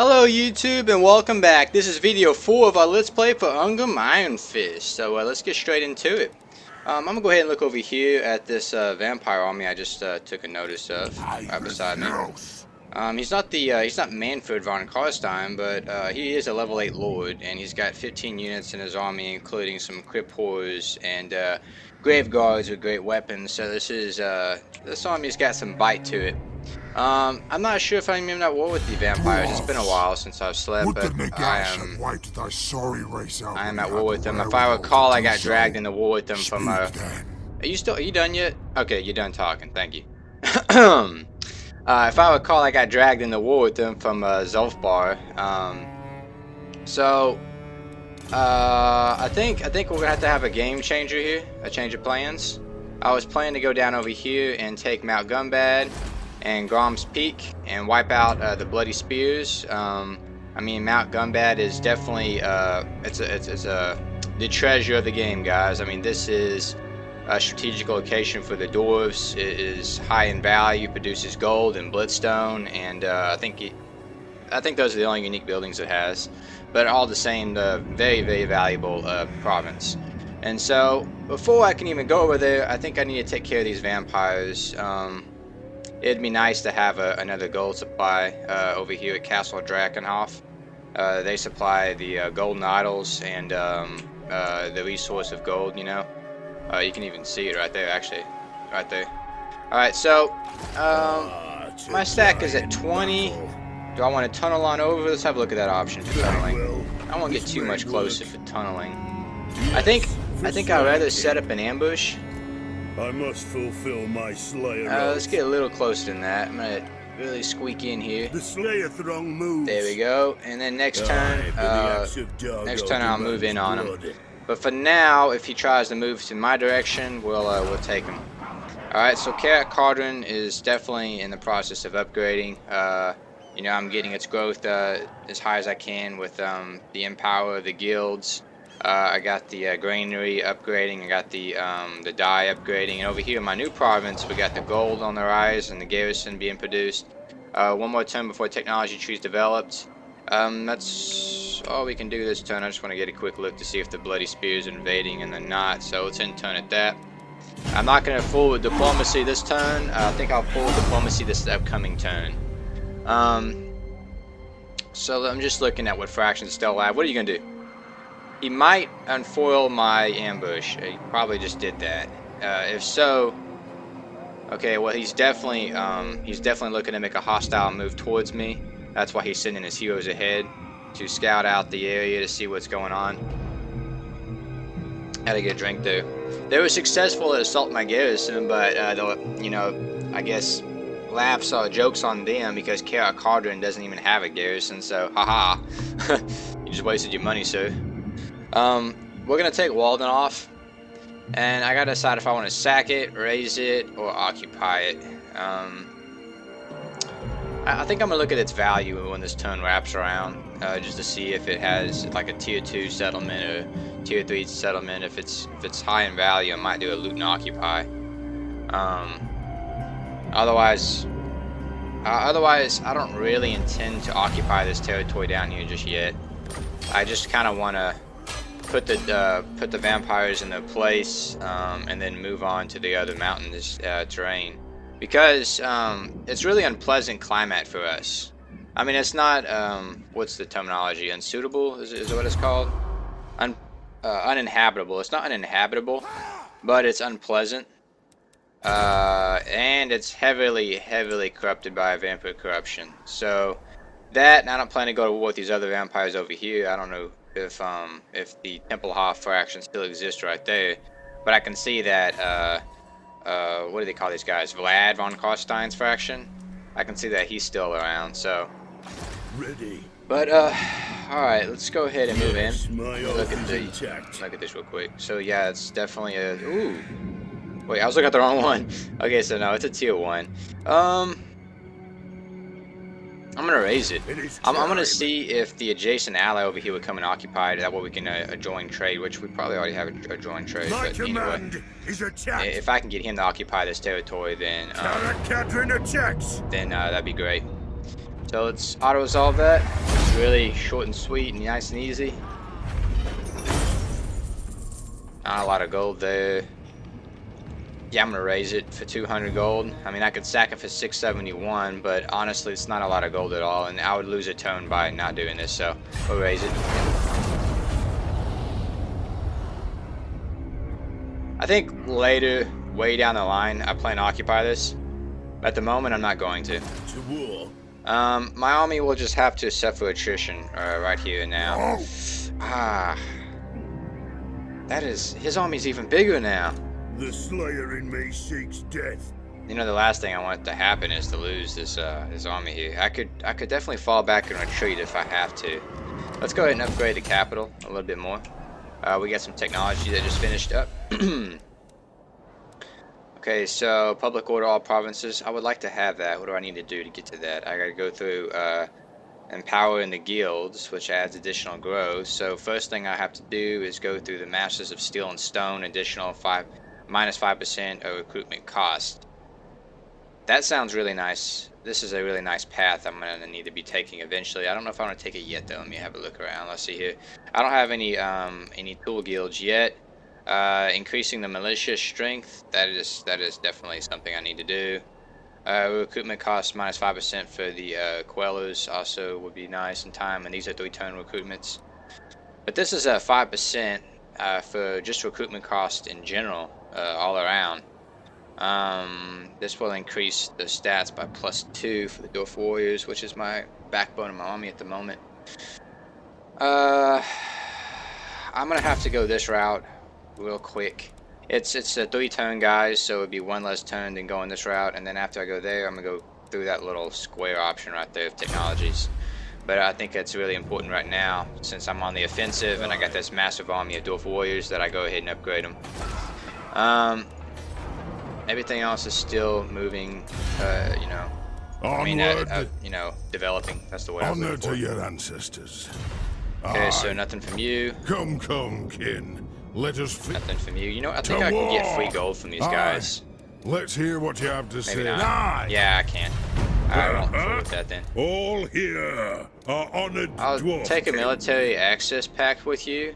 Hello YouTube and welcome back. This is video 4 of our Let's Play for Ungrim Ironfist. So let's get straight into it. I'm going to go ahead and look over here at this vampire army I just took a notice of right beside me. He's not Manfred von Karstein, but he is a level 8 lord, and he's got 15 units in his army, including some crypt horrors and grave guards with great weapons. So this army's got some bite to it. I'm not sure if I'm even at war with the vampires. It's been a while since I've slept, but I am at war with them. If I recall, I got dragged into war with them from Are you done yet? Okay, you're done talking. Thank you. If I recall, I got dragged into war with them from Zulfbar. I think we're gonna have to have a game changer here, a change of plans. I was planning to go down over here and take Mount Gumbad and Grom's Peak and wipe out the Bloody Spears. I mean, Mount Gumbad is definitely it's the treasure of the game, guys. I mean, this is a strategic location for the dwarves. It is high in value, produces gold and bloodstone, and I think those are the only unique buildings it has. But all the same, very, very valuable province. And so, before I can even go over there, I think I need to take care of these vampires. It'd be nice to have another gold supply over here at Castle Drakenhof. They supply the golden idols and the resource of gold, you know. You can even see it right there, actually. Right there. Alright, so, my stack is at 20. Do I want to tunnel on over? Let's have a look at that option for tunneling. I don't want to get too much closer for tunneling. I think I'd rather set up an ambush. I must fulfill my Slayer. Let's get a little closer than that. I'm gonna really squeak in here. The Slayer throng moves. There we go. And then next turn, I'll move in on him. But for now, if he tries to move to my direction, we'll take him. All right. So Carrot Cauldron is definitely in the process of upgrading. You know, I'm getting its growth as high as I can with the Empower of the guilds. I got the granary upgrading, I got the dye upgrading, and over here in my new province we got the gold on the rise and the garrison being produced. One more turn before technology tree's developed. That's all we can do this turn. I just want to get a quick look to see if the Bloody Spears are invading, and they're not, so let's end turn at that. I'm not going to fool with diplomacy this turn. I think I'll fool with diplomacy this upcoming turn. So I'm just looking at what fractions still alive. What are you going to do? He might unfoil my ambush. He probably just did that. If so, okay. Well, he's definitely looking to make a hostile move towards me. That's why he's sending his heroes ahead to scout out the area to see what's going on. Had to get a drink there. They were successful at assault my garrison, but you know, I guess laughs or jokes on them because Carrot Cauldron doesn't even have a garrison. So, haha, you just wasted your money, sir. We're gonna take Walden off, and I gotta decide if I want to sack it, raise it, or occupy it. I think I'm gonna look at its value when this turn wraps around, just to see if it has like a tier 2 settlement or tier 3 settlement. If it's high in value, I might do a loot and occupy. Otherwise, I don't really intend to occupy this territory down here just yet. I just kind of want to put the vampires in their place, and then move on to the other mountainous terrain, because it's really unpleasant climate for us. I mean, it's not what's the terminology? Unsuitable is what it's called. Uninhabitable. It's not uninhabitable, but it's unpleasant, and it's heavily corrupted by vampire corruption. So that, and I don't plan to go to war with these other vampires over here. I don't know if the Templehof faction still exists right there, but I can see that what do they call these guys? Vlad von Karstein's faction. I can see that he's still around. So, ready. But all right, let's go ahead and move in. Look at this real quick. So yeah, it's definitely a Wait, I was looking at the wrong one. Okay, so no, it's a tier 1. I'm gonna raise it. I'm gonna see if the adjacent ally over here would come and occupy it. That way we can join trade, which we probably already have a joint trade. But anyway, if I can get him to occupy this territory, then that'd be great. So let's auto-resolve that. It's really short and sweet and nice and easy. Not a lot of gold there. Yeah, I'm gonna raise it for 200 gold. I mean, I could sack it for 671, but honestly, it's not a lot of gold at all, and I would lose a tone by not doing this, so we'll raise it. I think later, way down the line, I plan to occupy this. At the moment, I'm not going to. To war. My army will just have to suffer attrition right here and now. That is, his army's even bigger now. The Slayer in me seeks death. You know, the last thing I want to happen is to lose this army here. I could definitely fall back and retreat if I have to. Let's go ahead and upgrade the capital a little bit more. We got some technology that just finished up. Okay, so public order all provinces. I would like to have that. What do I need to do to get to that? I gotta go through empowering the guilds, which adds additional growth. So first thing I have to do is go through the Masters of Steel and Stone, additional -5% of recruitment cost. That sounds really nice. This is a really nice path I'm gonna need to be taking eventually. I don't know if I want to take it yet though. Let me have a look around. Let's see here. I don't have any tool guilds yet. Increasing the militia strength, that is definitely something I need to do. Recruitment cost -5% for the Quellers also would be nice in time, and these are 3-turn recruitments. But this is 5% for just recruitment cost in general, all around. This will increase the stats by +2 for the Dwarf Warriors, which is my backbone of my army at the moment. I'm gonna have to go this route real quick. It's a 3-turn, guys, so it'd be 1 less turn than going this route, and then after I go there, I'm gonna go through that little square option right there of technologies. But I think it's really important right now, since I'm on the offensive and I got this massive army of Dwarf Warriors, that I go ahead and upgrade them. Everything else is still moving, you know. You know, developing. That's the word I was looking for. Honor to your ancestors. Okay, so nothing from you. Come, kin. Let us. Nothing from you. You know, I think I can get free gold from these guys. Let's hear what you have to say. Maybe not. Yeah, I can. I won't fool with that then. All here are honored I'll dwarf take a kin. military access pact with you.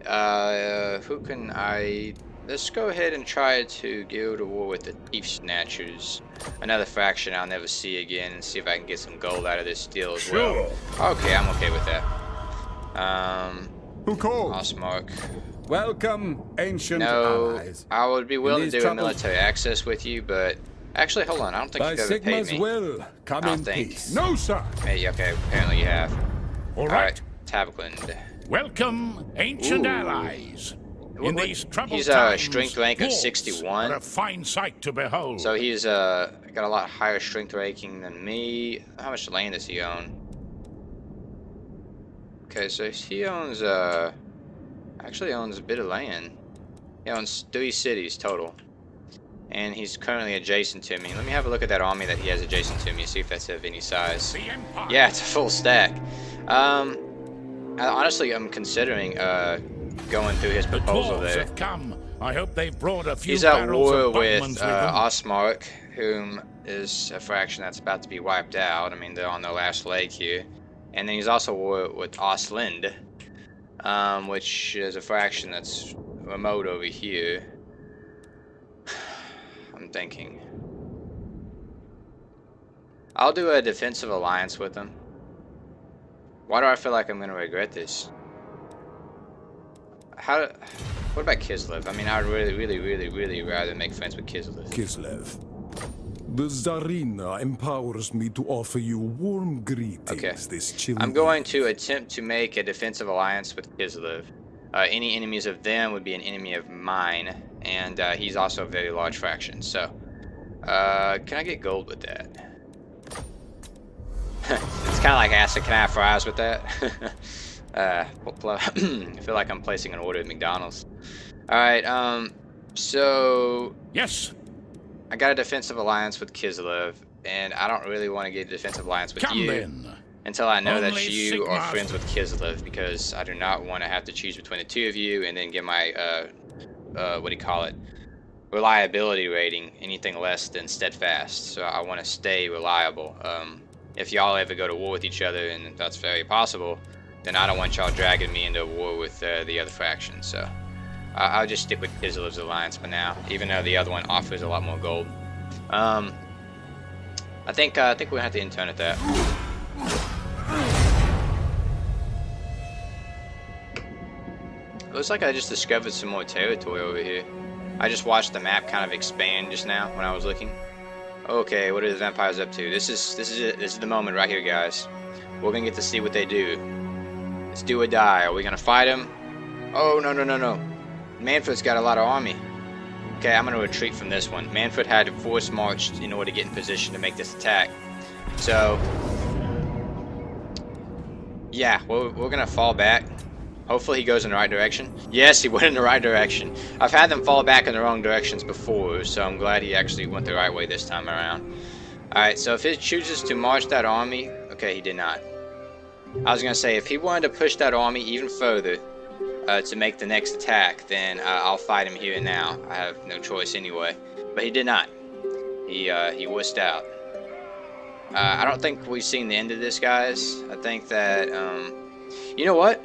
Who can I... Let's go ahead and try to go to war with the Thief Snatchers. Another faction I'll never see again, and see if I can get some gold out of this deal as well. Okay, I'm okay with that. Who called? Osmark. Welcome, ancient No, allies. I would be willing to these do a troubles- military access with you, but... Actually, hold on, I don't think By you've ever paid Sigma's me. will, come I in think. peace. No, sir. Maybe, okay, apparently you have. All right. Tabakland. Welcome, ancient Ooh. allies. What- In these troubled he's times, strength rank of dwarves 61. are a fine sight to behold. So he's got a lot higher strength ranking than me. How much land does he own? Okay, so he owns actually owns a bit of land. He owns 3 cities total. And he's currently adjacent to me. Let me have a look at that army that he has adjacent to me, see if that's of any size. The Empire. Yeah, it's a full stack. Honestly, I'm considering going through his The proposal dwarves there. have come. I hope they've brought a few He's at barrels war of with Buckmans them. Osmark, whom is a faction that's about to be wiped out. I mean, they're on their last leg here. And then he's also at war with Ostland, which is a faction that's remote over here. I'm thinking. I'll do a defensive alliance with them. Why do I feel like I'm going to regret this? What about Kislev? I mean, I would really rather make friends with Kislev. Kislev. The Tsarina empowers me to offer you warm greetings Okay. this chilly I'm going to attempt to make a defensive alliance with Kislev. Any enemies of them would be an enemy of mine, and he's also a very large faction. So, can I get gold with that? It's kind of like asking, can I have fries with that? I feel like I'm placing an order at McDonald's. Alright, so... Yes. I got a defensive alliance with Kislev, and I don't really want to get a defensive alliance with Come you then. until I know that Only you are Sigmar- friends with Kislev, because I do not want to have to choose between the two of you and then get my, what do you call it, reliability rating anything less than steadfast. So I want to stay reliable. if y'all ever go to war with each other, and that's very possible, then I don't want y'all dragging me into a war with the other faction. So I'll just stick with Kislev's alliance for now, even though the other one offers a lot more gold. I think we're gonna have to intern at that. Looks like I just discovered some more territory over here. I just watched the map kind of expand just now when I was looking. Okay, what are the vampires up to? This is it. This is the moment right here, guys. We're gonna get to see what they do. It's do or die. Are we gonna fight them? Oh, no, no, no, no. Manfred's got a lot of army. Okay, I'm gonna retreat from this one. Manfred had to force march in order to get in position to make this attack. So, yeah, we're gonna fall back. Hopefully he goes in the right direction. Yes, he went in the right direction. I've had them fall back in the wrong directions before, so I'm glad he actually went the right way this time around. Alright, so if he chooses to march that army... Okay, he did not. I was going to say, if he wanted to push that army even further to make the next attack, then I'll fight him here and now. I have no choice anyway. But he did not. He wussed out. I don't think we've seen the end of this, guys. I think that... you know what?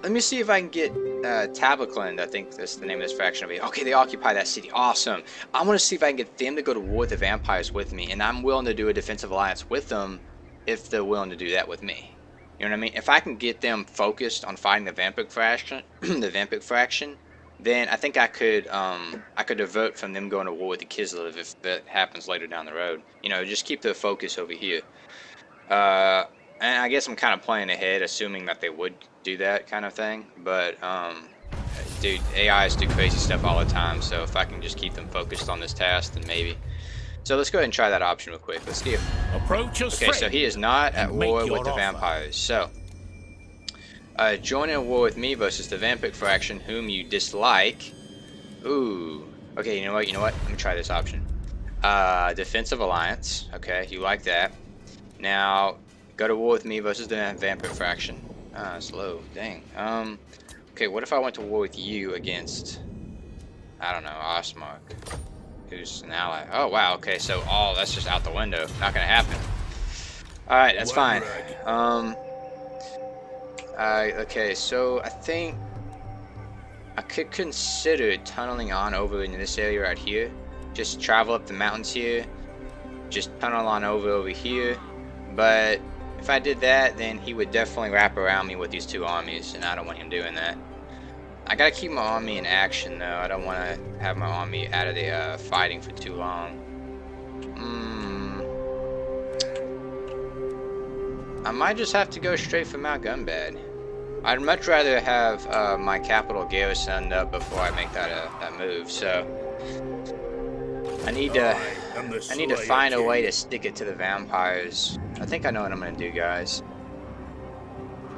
Let me see if I can get Tabacland. I think that's the name of this faction over here. Okay, they occupy that city. Awesome. I want to see if I can get them to go to war with the vampires with me, and I'm willing to do a defensive alliance with them if they're willing to do that with me. You know what I mean? If I can get them focused on fighting the vampire faction, then I think I could divert from them going to war with the Kislev if that happens later down the road. You know, just keep their focus over here. And I guess I'm kind of playing ahead, assuming that they would do that kind of thing. But, dude, AIs do crazy stuff all the time, so if I can just keep them focused on this task, then maybe. So let's go ahead and try that option real quick. Let's see if... Approach us. Okay, so he is not at war with the vampires. So, join in a war with me versus the vampire faction, whom you dislike. Ooh. Okay, you know what? Let me try this option. Defensive alliance. Okay, you like that. Now... Go to war with me versus the vampire faction. Slow. Dang. Okay, what if I went to war with you against... I don't know, Osmark. Who's an ally. Oh, wow. Okay, so that's just out the window. Not gonna happen. Alright, that's fine. Okay, so I think... I could consider tunneling on over into this area right here. Just travel up the mountains here. Just tunnel on over here. But... if I did that, then he would definitely wrap around me with these two armies, and I don't want him doing that. I gotta keep my army in action, though. I don't want to have my army out of the fighting for too long. I might just have to go straight for Mount Gunbad. I'd much rather have my capital garrisoned up before I make that move. So I need to find a way to stick it to the vampires. I think I know what I'm gonna do, guys.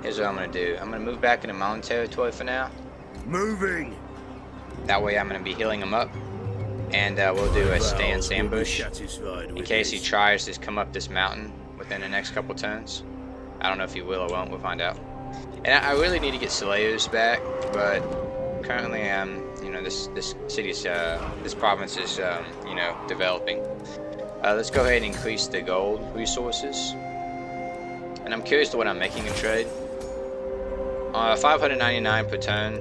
Here's what I'm gonna do. I'm gonna move back into my own territory for now. Moving. That way I'm gonna be healing him up. And we'll do a stance ambush in case he tries to come up this mountain within the next couple turns. I don't know if he will or won't, we'll find out. And I really need to get Slayers back, but currently you know, this city's, this province is, you know, developing. Let's go ahead and increase the gold resources. And I'm curious to what I'm making a trade. 599 per turn.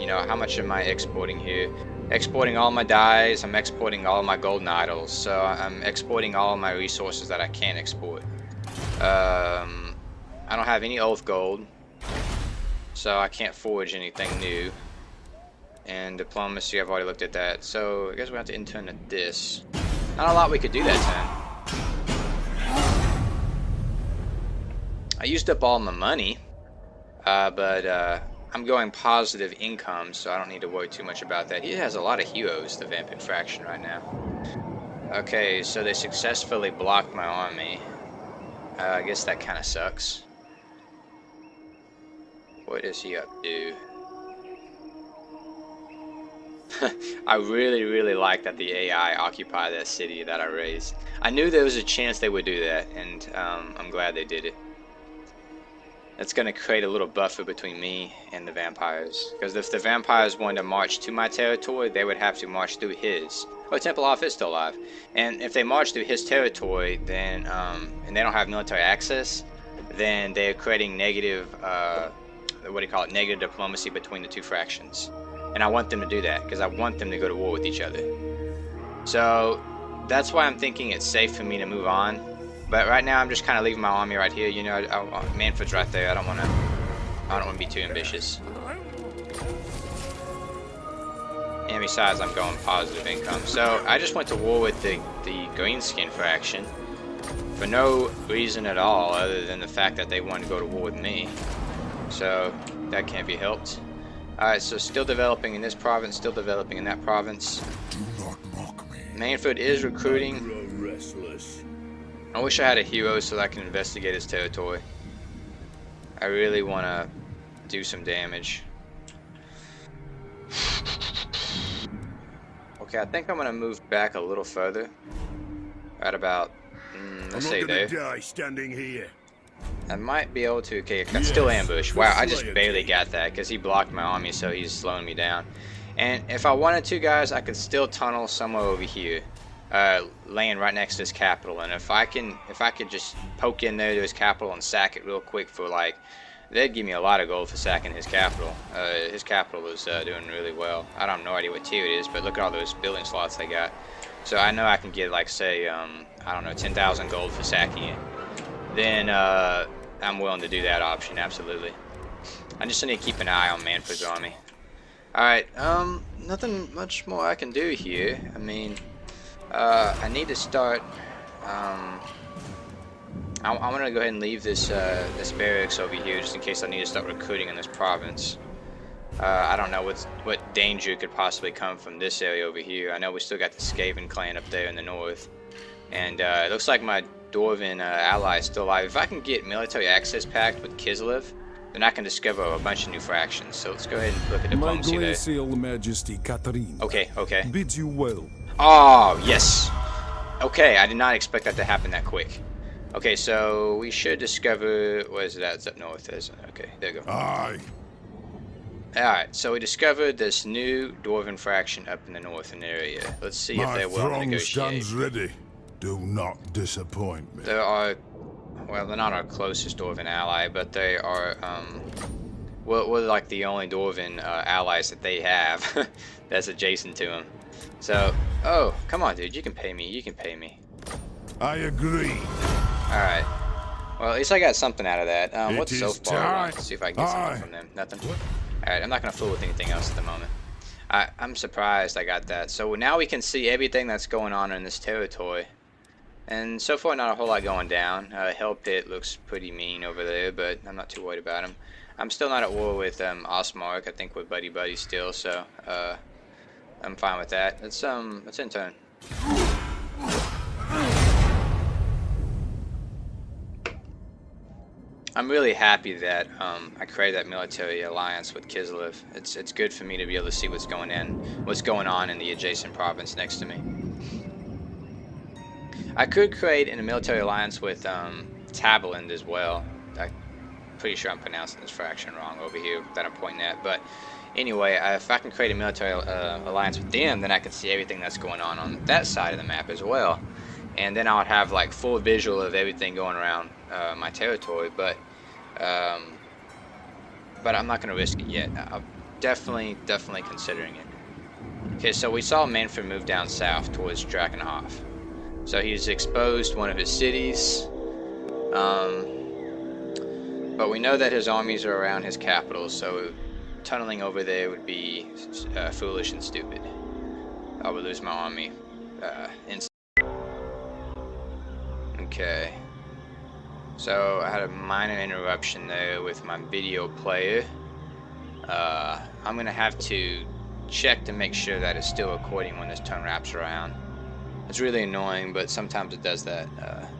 You know, how much am I exporting here? Exporting all my dyes. I'm exporting all my golden idols. So I'm exporting all my resources that I can export. I don't have any oath gold, so I can't forge anything new. And diplomacy, I've already looked at that. So I guess we have to intern at this. Not a lot we could do that time. I used up all my money, but I'm going positive income, so I don't need to worry too much about that. He has a lot of heroes, the vampire faction, right now. Okay, so they successfully blocked my army. I guess that kind of sucks. What is he up to? I really like that the AI occupy that city that I raised. I knew there was a chance they would do that, and I'm glad they did it. That's going to create a little buffer between me and the vampires. Because if the vampires wanted to march to my territory, they would have to march through his. Oh, Temple Off is still alive. And if they march through his territory, then and they don't have military access, then they're creating negative, what do you call it, negative diplomacy between the two fractions. And I want them to do that, because I want them to go to war with each other. So that's why I'm thinking it's safe for me to move on. But right now I'm just kind of leaving my army right here. You know, Manfred's right there. I don't want to be too ambitious. And besides, I'm going positive income. So I just went to war with the greenskin faction for no reason at all, other than the fact that they wanted to go to war with me. So that can't be helped. Alright, so still developing in this province, still developing in that province. Do not mock me. Manfred is recruiting. Grow restless. I wish I had a hero so that I can investigate his territory. I really want to do some damage. Okay, I think I'm going to move back a little further. Right about, let's say there. Die standing here. I might be able to. Okay, I can still ambush. Wow, I just barely got that because he blocked my army, so he's slowing me down. And if I wanted to, guys, I could still tunnel somewhere over here, laying right next to his capital. And if I could just poke in there to his capital and sack it real quick for like, they'd give me a lot of gold for sacking his capital. His capital is doing really well. I don't have no idea what tier it is, but look at all those building slots they got. So I know I can get like, say, I don't know, 10,000 gold for sacking it. Then I'm willing to do that option, absolutely. I just need to keep an eye on Manfred's army. Alright, nothing much more I can do here. I mean, I need to start, I'm gonna go ahead and leave this this barracks over here just in case I need to start recruiting in this province. I don't know what danger could possibly come from this area over here. I know we still got the Skaven clan up there in the north. And it looks like my Dwarven ally is still alive. If I can get military access pact with Kislev, then I can discover a bunch of new fractions. So let's go ahead and look at diplomacy there. My glacial majesty Katarina Okay. bids you well. Oh, yes. Okay, I did not expect that to happen that quick. Okay, so we should discover... What is that? It's up north. Okay, there you go. Aye. Alright, so we discovered this new Dwarven fraction up in the northern area. Let's see if My they're willing to throng negotiate. stands ready. Do not disappoint me. There are, well, they're not our closest Dwarven ally, but they are, we're like the only Dwarven allies that they have that's adjacent to them. So, oh, come on, dude, you can pay me, I agree. Alright. Well, at least I got something out of that. It What's so is far? time. Let's see if I can get something from them. Nothing? Alright, I'm not going to fool with anything else at the moment. I'm surprised I got that. So now we can see everything that's going on in this territory. And so far, not a whole lot going down. Hell Pit looks pretty mean over there, but I'm not too worried about him. I'm still not at war with Osmark. I think we're buddy still, so I'm fine with that. Let's in turn. I'm really happy that I created that military alliance with Kislev. It's good for me to be able to see what's going on in the adjacent province next to me. I could create a military alliance with Tabaland as well. I'm pretty sure I'm pronouncing this fraction wrong over here that I'm pointing at. But anyway, if I can create a military alliance with them, then I can see everything that's going on that side of the map as well. And then I would have like full visual of everything going around my territory. But I'm not going to risk it yet. I'm definitely considering it. Okay, so we saw Manfred move down south towards Drakenhof. So he's exposed one of his cities, but we know that his armies are around his capital, so tunneling over there would be foolish and stupid. I would lose my army instantly. Okay, so I had a minor interruption there with my video player. I'm going to have to check to make sure that it's still recording when this turn wraps around. It's really annoying, but sometimes it does that.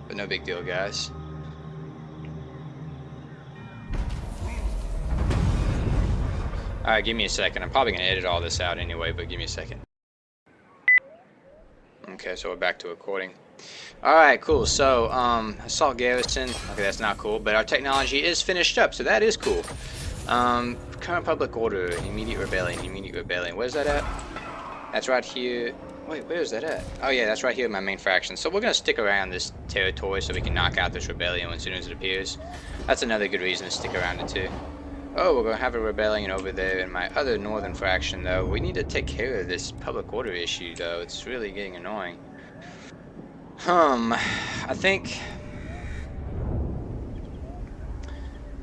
But no big deal, guys. Alright, give me a second. I'm probably going to edit all this out anyway, but give me a second. Okay, so we're back to recording. Alright, cool. So, Assault Garrison. Okay, that's not cool, but our technology is finished up, so that is cool. Current public order. Immediate rebellion. Where's that at? That's right here. Wait, where's that at? Oh yeah, that's right here in my main faction. So we're gonna stick around this territory so we can knock out this rebellion as soon as it appears. That's another good reason to stick around it too. Oh, we're gonna have a rebellion over there in my other northern faction though. We need to take care of this public order issue though. It's really getting annoying. I think...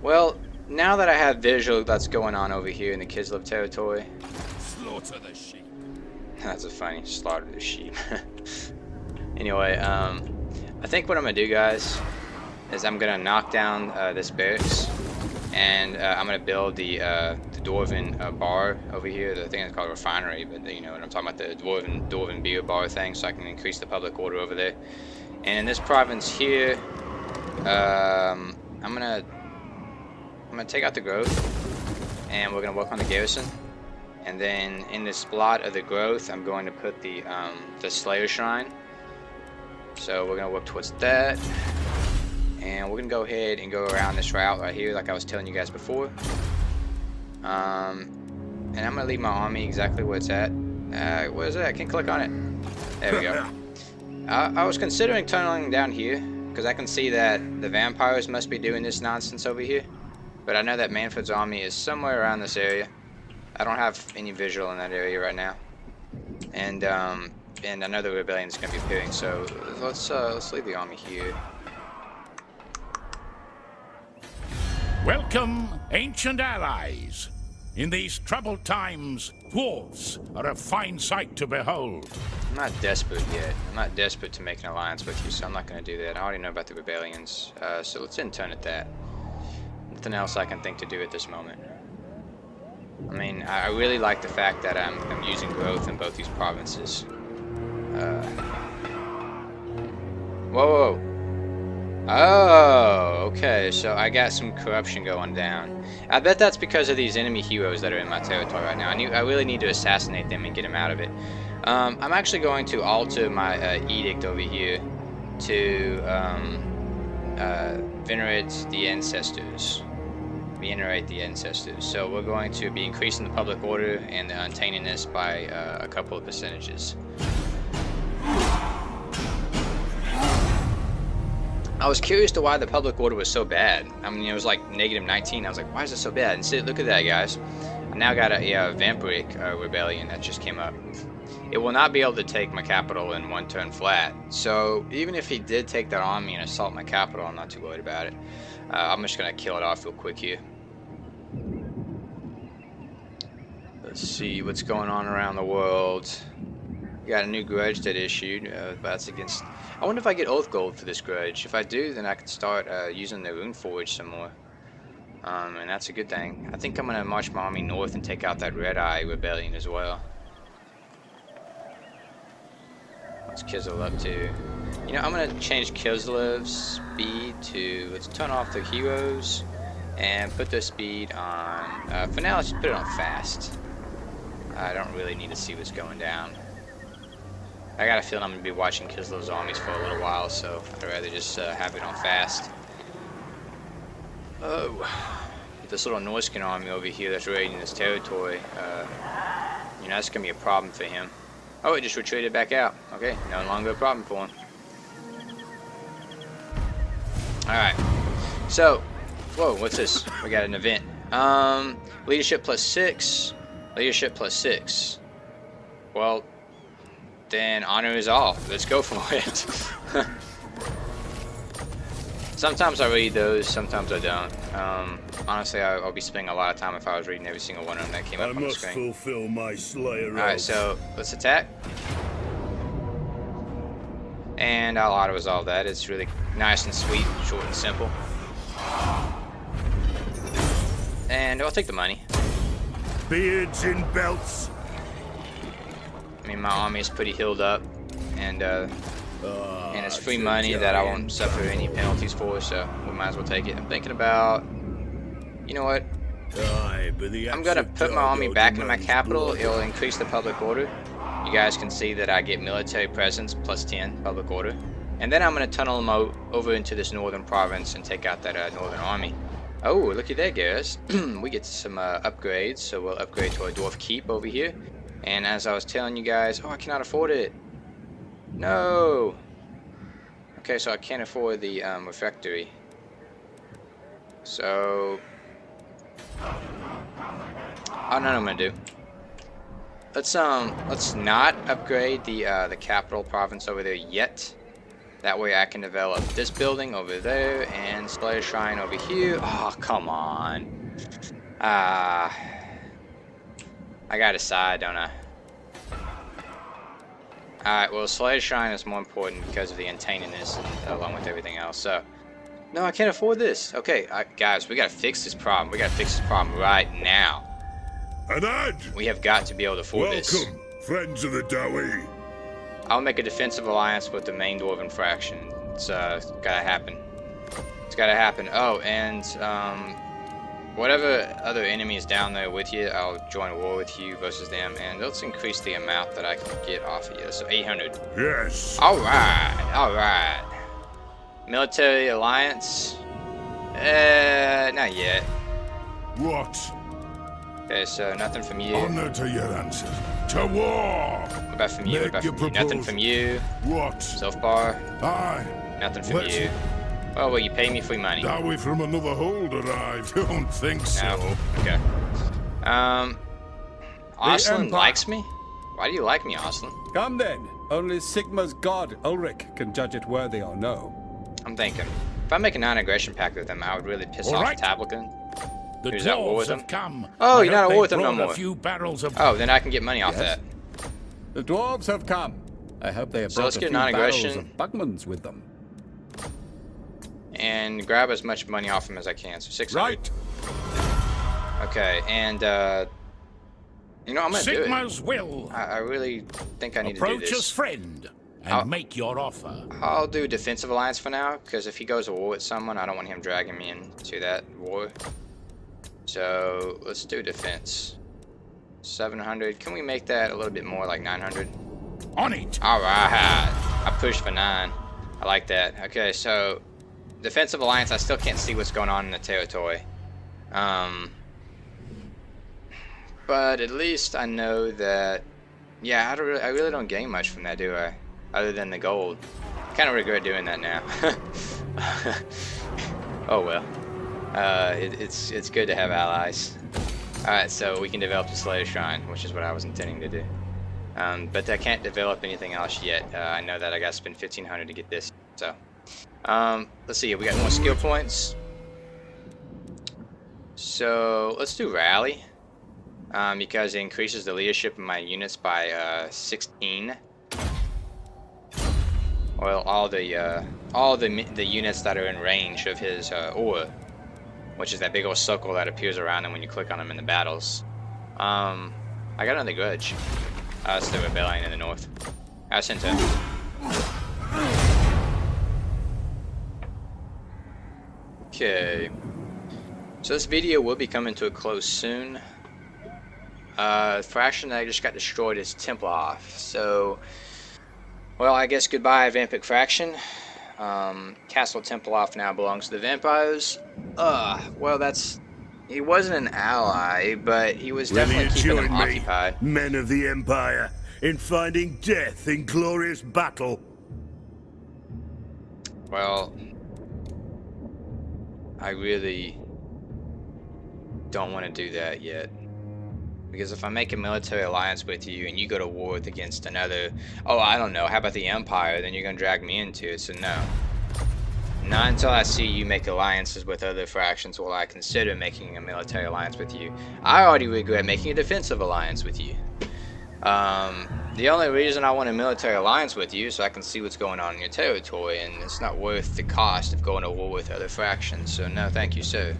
Well, now that I have visual that's going on over here in the Kislev territory... Slaughter the sheep. That's a funny, slaughter the sheep. Anyway, I think what I'm gonna do, guys, is I'm gonna knock down this barracks, and I'm gonna build the Dwarven bar over here. I think it's called a refinery, but you know what I'm talking about, the Dwarven beer bar thing, so I can increase the public order over there. And in this province here, I'm gonna take out the growth, and we're gonna work on the garrison. And then in this slot of the growth, I'm going to put the Slayer Shrine. So we're gonna work towards that, and we're gonna go ahead and go around this route right here, like I was telling you guys before. And I'm gonna leave my army exactly where it's at. Where is it? I can't click on it. There we go. I was considering tunneling down here because I can see that the vampires must be doing this nonsense over here. But I know that Manfred's army is somewhere around this area. I don't have any visual in that area right now, and I know the rebellion is going to be appearing. So let's leave the army here. Welcome, ancient allies. In these troubled times, dwarves are a fine sight to behold. I'm not desperate yet. I'm not desperate to make an alliance with you, so I'm not going to do that. I already know about the rebellions, so let's intern at that. Nothing else I can think to do at this moment. I mean, I really like the fact that I'm using growth in both these provinces. Whoa. Oh, okay, so I got some corruption going down. I bet that's because of these enemy heroes that are in my territory right now. I really need to assassinate them and get them out of it. I'm actually going to alter my edict over here to venerate the ancestors. Venerate the ancestors. So we're going to be increasing the public order and the untainingness by a couple of percentages. I was curious to why the public order was so bad. I mean, it was like -19. I was like, why is it so bad? And see, look at that, guys. I now got a vampiric rebellion that just came up. It will not be able to take my capital in one turn flat. So even if he did take that army and assault my capital, I'm not too worried about it. I'm just gonna kill it off real quick here. Let's see what's going on around the world. We got a new grudge that issued, but that's against... I wonder if I get Oath Gold for this grudge. If I do, then I can start using the Rune Forge some more. And that's a good thing. I think I'm going to march my army north and take out that Red Eye Rebellion as well. What's Kislev up to? You know, I'm going to change Kislev's speed to... Let's turn off the heroes and put the speed on... for now, let's just put it on fast. I don't really need to see what's going down. I got a feeling I'm going to be watching Kislev's armies for a little while, so I'd rather just have it on fast. Oh, this little Norscan army over here that's raiding this territory, you know, that's going to be a problem for him. Oh, it just retreated back out. Okay, no longer a problem for him. Alright, so, whoa, what's this? We got an event. Leadership +6, leadership +6. Well, then honor is all. Let's go for it. Sometimes I read those, sometimes I don't. Honestly, I'll be spending a lot of time if I was reading every single one of them that came up on the screen. I must fulfill my Slayer oath. Alright, so let's attack. And I'll auto-resolve that. It's really nice and sweet, short and simple. And I'll take the money. Beards in belts. I mean, my army is pretty healed up, and it's free money that I won't suffer any penalties for, so we might as well take it. I'm thinking about, you know what? I'm gonna put my army back into my capital. It'll increase the public order. You guys can see that I get military presence +10 public order, and then I'm gonna tunnel them over into this northern province and take out that northern army. Oh, look at that, guys. We get some upgrades, so we'll upgrade to a dwarf keep over here. And as I was telling you guys, oh, I cannot afford it. No. Okay, so I can't afford the refectory. So I don't know what I'm gonna do. Let's not upgrade the capital province over there yet. That way I can develop this building over there and Slayer Shrine over here. Oh, come on. I gotta decide, don't I? Alright, well, Slayer Shrine is more important because of the untaintedness and along with everything else. So, no, I can't afford this. Okay, guys, we gotta fix this problem. We gotta fix this problem right now. Anad! We have got to be able to afford this. Welcome, friends of the Dowie. I'll make a defensive alliance with the main Dwarven faction. It's gotta happen. It's gotta happen. Oh, and whatever other enemies down there with you, I'll join a war with you versus them, and let's increase the amount that I can get off of you. So 800. Yes. Alright, alright. Military alliance? Not yet. What? Okay, so nothing from you. Honor to your answers. To war! What about from you? What about Make from you? your Nothing from you. What? Self-bar? Aye. Nothing from Let's- you. Oh, well, you pay me free money. Dowie from another hold arrived. Don't think so. No. Okay. Osland Empire. likes me? Why do you like me, Osland? Come then. Only Sigma's god, Ulrich, can judge it worthy or no. I'm thinking, if I make a non-aggression pact with them, I would really piss All off right. Tablican. The Who's at war with dwarves them? have come. Oh, I you're not hope at war they with them no brought more. A few barrels of Oh, then I can get money off Yes. that. The dwarves have come. I hope they have So brought let's a get few barrels non-aggression. of Bugmans with them. And grab as much money off him as I can. So 600. Right. Okay, and you know, I'm gonna do it. Sigma's will. I really think I need to do Approach this. as friend and I'll- make your offer. I'll do defensive alliance for now, because if he goes to war with someone, I don't want him dragging me into that war. So let's do defense. 700. Can we make that a little bit more, like 900? On it. All right. I pushed for 9. I like that. Okay, so defensive alliance. I still can't see what's going on in the territory. But at least I know that. Yeah, I really don't gain much from that, do I? Other than the gold. I kind of regret doing that now. Oh well. It's good to have allies. Alright, so we can develop the Slayer Shrine, which is what I was intending to do. But I can't develop anything else yet. I know that I gotta spend 1,500 to get this. So, let's see. We got more skill points. So let's do Rally, because it increases the leadership of my units by 16. Well, all the units that are in range of his aura, which is that big old circle that appears around him when you click on him in the battles. I got another grudge. It's the rebellion in the north. Center. Okay. So this video will be coming to a close soon. Fraction that just got destroyed is Templar. So, well, I guess goodbye, Vampiric Fraction. Castle Templar now belongs to the vampires. Well, he wasn't an ally, but he was Will you definitely keeping them join me, occupied. men of the Empire, in finding death in glorious battle? Well, I really don't want to do that yet. Because if I make a military alliance with you and you go to war against another, oh, I don't know, how about the Empire, then you're going to drag me into it, so no. Not until I see you make alliances with other fractions will I consider making a military alliance with you. I already regret making a defensive alliance with you. The only reason I want a military alliance with you is so I can see what's going on in your territory, and it's not worth the cost of going to war with other fractions, so no thank you, sir.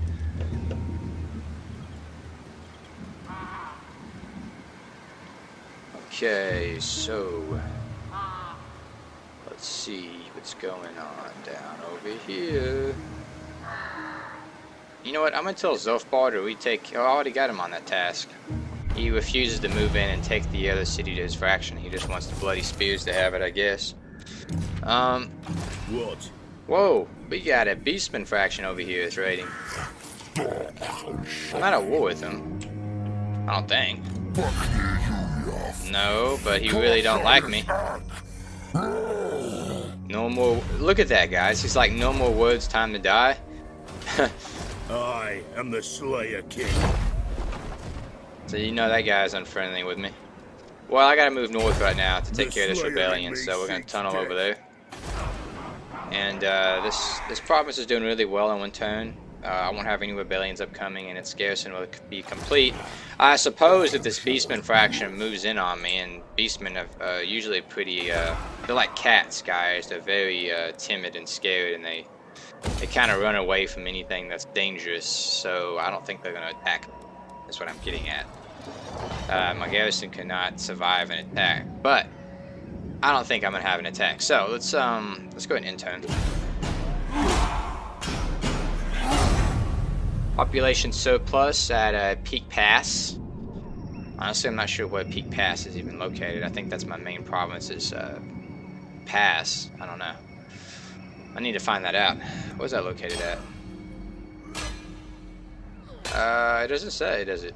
Okay, so let's see what's going on down over here. You know what? I'm gonna tell Zofbar to retake. Oh, I already got him on that task. He refuses to move in and take the other city to his fraction. He just wants the bloody spears to have it, I guess. What? Whoa, we got a Beastman fraction over here that's raiding. I'm not at war with him. I don't think. No, but he really don't like me. No more. Look at that, guys. He's like, no more words, time to die. I am the Slayer King. So you know that guy's unfriendly with me. Well, I gotta move north right now to take care of this rebellion, so we're gonna tunnel over there. And this province is doing really well in one turn. I won't have any rebellions upcoming, and its garrison will be complete. I suppose if this Beastman faction moves in on me, and Beastmen are usually pretty, they're like cats, guys. They're very timid and scared, and they kind of run away from anything that's dangerous, so I don't think they're going to attack. That's what I'm getting at. My garrison cannot survive an attack, but I don't think I'm going to have an attack. So let's go ahead and intern. Population surplus at Peak Pass. Honestly, I'm not sure where Peak Pass is even located. I think that's my main province's pass. I don't know. I need to find that out. Where's that located at? It doesn't say, does it?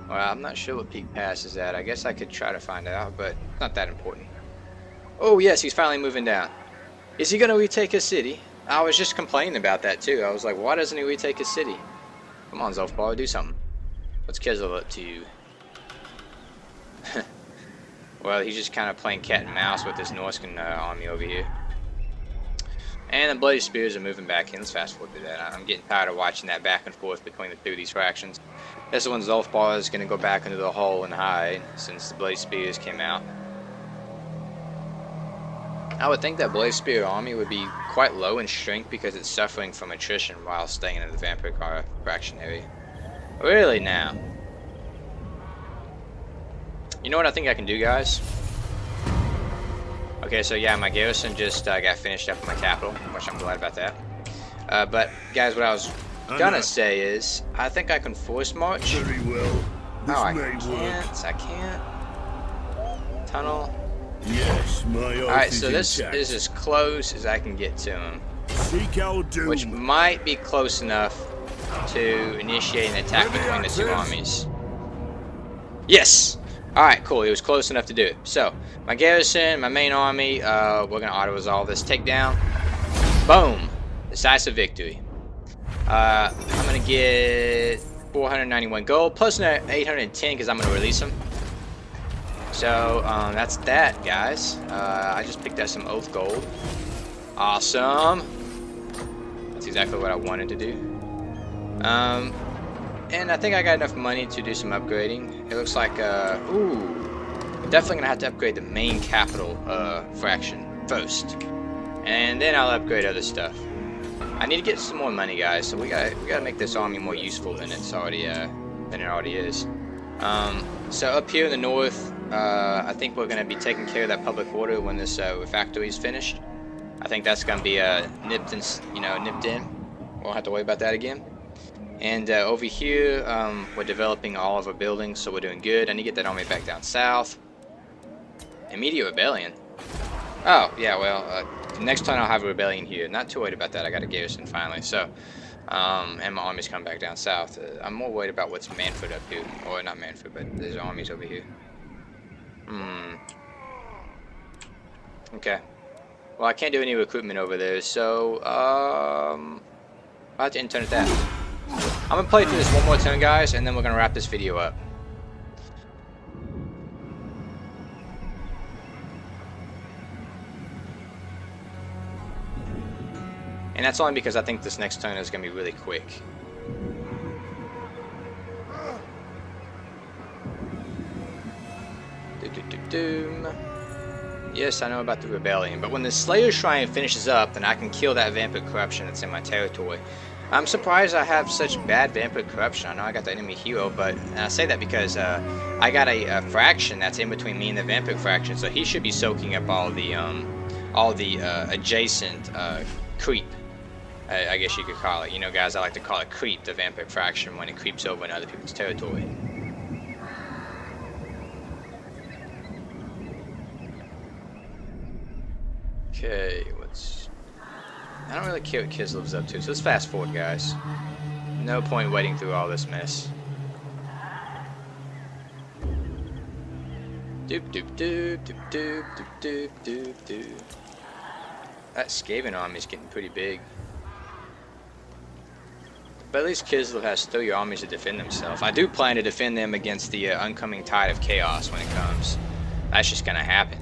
Well, I'm not sure what Peak Pass is at. I guess I could try to find out, but it's not that important. Oh, yes, he's finally moving down. Is he going to retake his city? I was just complaining about that, too. I was like, why doesn't he retake his city? Come on, Zolfbar, do something. What's Kislev up to? Well, he's just kind of playing cat and mouse with this Norscan army over here. And the Bloody Spears are moving back in. Let's fast forward to that. I'm getting tired of watching that back and forth between the two of these fractions. This one, Zolfbar, is going to go back into the hole and hide since the Bloody Spears came out. I would think that Bloody Spear army would be quite low in strength because it's suffering from attrition while staying in the Vampire faction area. Really now? You know what I think I can do, guys? Okay, so yeah, my garrison just got finished up in my capital, which I'm glad about that. But guys, what I was gonna say is, I think I can force march. Very well. This I can't. Tunnel. Yes, my Alright, so this is as close as I can get to him. Seek our doom. Which might be close enough to initiate an attack between the two armies. Yes! Alright, cool. It was close enough to do it. So, my garrison, my main army, we're going to auto-resolve this takedown. Boom! Decisive victory. I'm going to get 491 gold, plus another 810 because I'm going to release them. So, that's that, guys. I just picked up some Oath Gold. Awesome! That's exactly what I wanted to do. And I think I got enough money to do some upgrading. It looks like, ooh, definitely gonna have to upgrade the main capital fraction first, and then I'll upgrade other stuff. I need to get some more money, guys. So we gotta make this army more useful than it already is. So up here in the north, I think we're gonna be taking care of that public order when this refactory is finished. I think that's gonna be nipped in. Won't have to worry about that again. And over here, we're developing all of our buildings, so we're doing good. I need to get that army back down south. Immediate rebellion. Oh, yeah, well, next time I'll have a rebellion here. Not too worried about that. I got a garrison finally. So, and my army's come back down south. I'm more worried about what's Manfred up here. Or not Manfred, but there's armies over here. Okay. Well, I can't do any recruitment over there, so, I'll have to intern at that. I'm going to play through this one more turn, guys, and then we're going to wrap this video up. And that's only because I think this next turn is going to be really quick. Doom. Yes, I know about the rebellion, but when the Slayer Shrine finishes up, then I can kill that Vampire Corruption that's in my territory. I'm surprised I have such bad Vampire Corruption. I know I got the enemy hero, but I say that because I got a fraction that's in between me and the Vampire Fraction, so he should be soaking up all the adjacent creep. I guess you could call it. You know, guys, I like to call it creep, the Vampire Fraction, when it creeps over in other people's territory. Okay, I don't really care what Kislev's up to, so let's fast forward, guys. No point waiting through all this mess. Doop doop doop doop doop doop doop doop. That Skaven army is getting pretty big. But at least Kislev has 3 armies to defend themselves. I do plan to defend them against the oncoming tide of chaos when it comes. That's just gonna happen.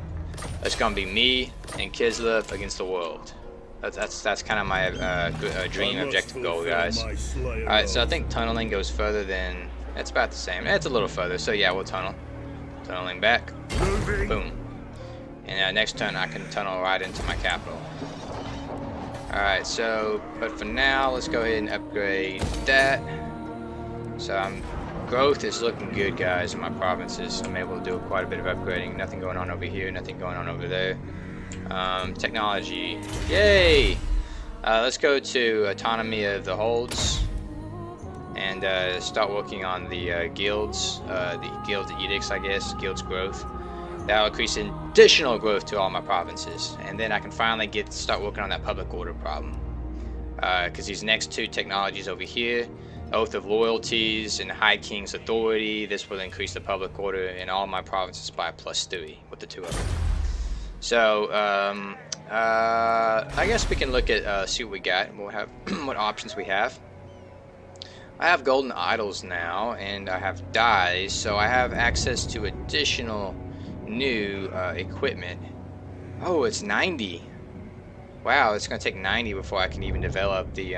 It's gonna be me and Kislev against the world. That's kind of my dream objective goal, guys. Alright, so I think tunneling goes further than... It's about the same. It's a little further, so yeah, we'll tunnel. Tunneling back. Boom. And next turn I can tunnel right into my capital. Alright, so, but for now, let's go ahead and upgrade that. So growth is looking good, guys, in my provinces. I'm able to do quite a bit of upgrading. Nothing going on over here, nothing going on over there. Technology. Yay! Let's go to autonomy of the holds. And start working on the guilds, edicts, I guess, guilds growth. That'll increase additional growth to all my provinces, and then I can finally start working on that public order problem. Because these next 2 technologies over here, Oath of Loyalties and High King's Authority, this will increase the public order in all my provinces by +3 with the 2 of them. So I guess we can look at see what we got. We'll have what options we have. I have golden idols now, and I have dyes, so I have access to additional new equipment. Oh, it's 90. Wow, it's gonna take 90 before I can even develop the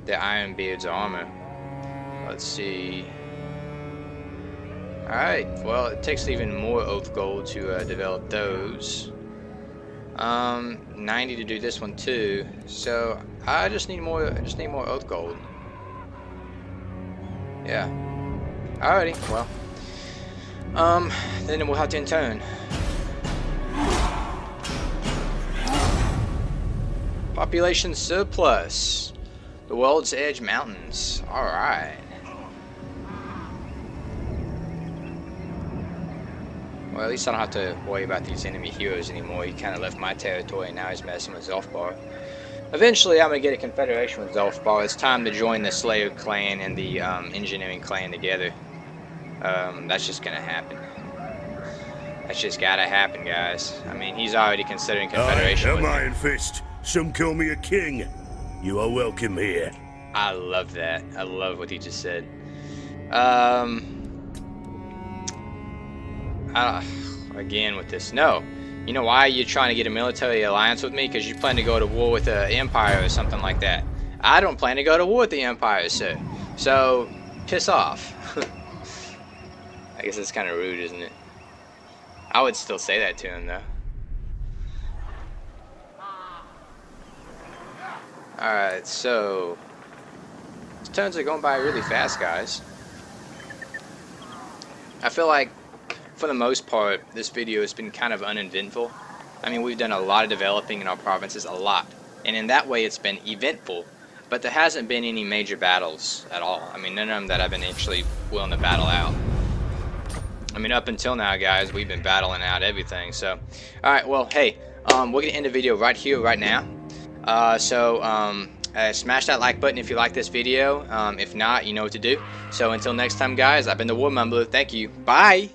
Ironbeard's armor. Let's see. Alright, well, it takes even more oath gold to develop those. 90 to do this one too. So I just need more oath gold. Yeah. Alrighty, well. Then we'll have to intern. Population surplus. The World's Edge Mountains. Alright. Well, at least I don't have to worry about these enemy heroes anymore. He kind of left my territory and now he's messing with Zolfbar. Eventually, I'm going to get a confederation with Zolfbar. It's time to join the Slayer clan and the engineering clan together. That's just going to happen. That's just got to happen, guys. I mean, he's already considering confederation with me. Ironfist. Some call me a king. You are welcome here. I love that. I love what he just said. Again with this. No. You know why you're trying to get a military alliance with me? Because you plan to go to war with the Empire or something like that. I don't plan to go to war with the Empire, sir. So, piss off. I guess that's kind of rude, isn't it? I would still say that to him, though. Alright, so... These turns are going by really fast, guys. I feel like, for the most part, this video has been kind of uneventful. I mean, we've done a lot of developing in our provinces, a lot. And in that way, it's been eventful. But there hasn't been any major battles at all. I mean, none of them that I've been actually willing to battle out. I mean, up until now, guys, we've been battling out everything. So, alright, well, hey, we're going to end the video right here, right now. Smash that like button if you like this video. If not, you know what to do. So, until next time, guys, I've been the War Mumbler. Thank you. Bye!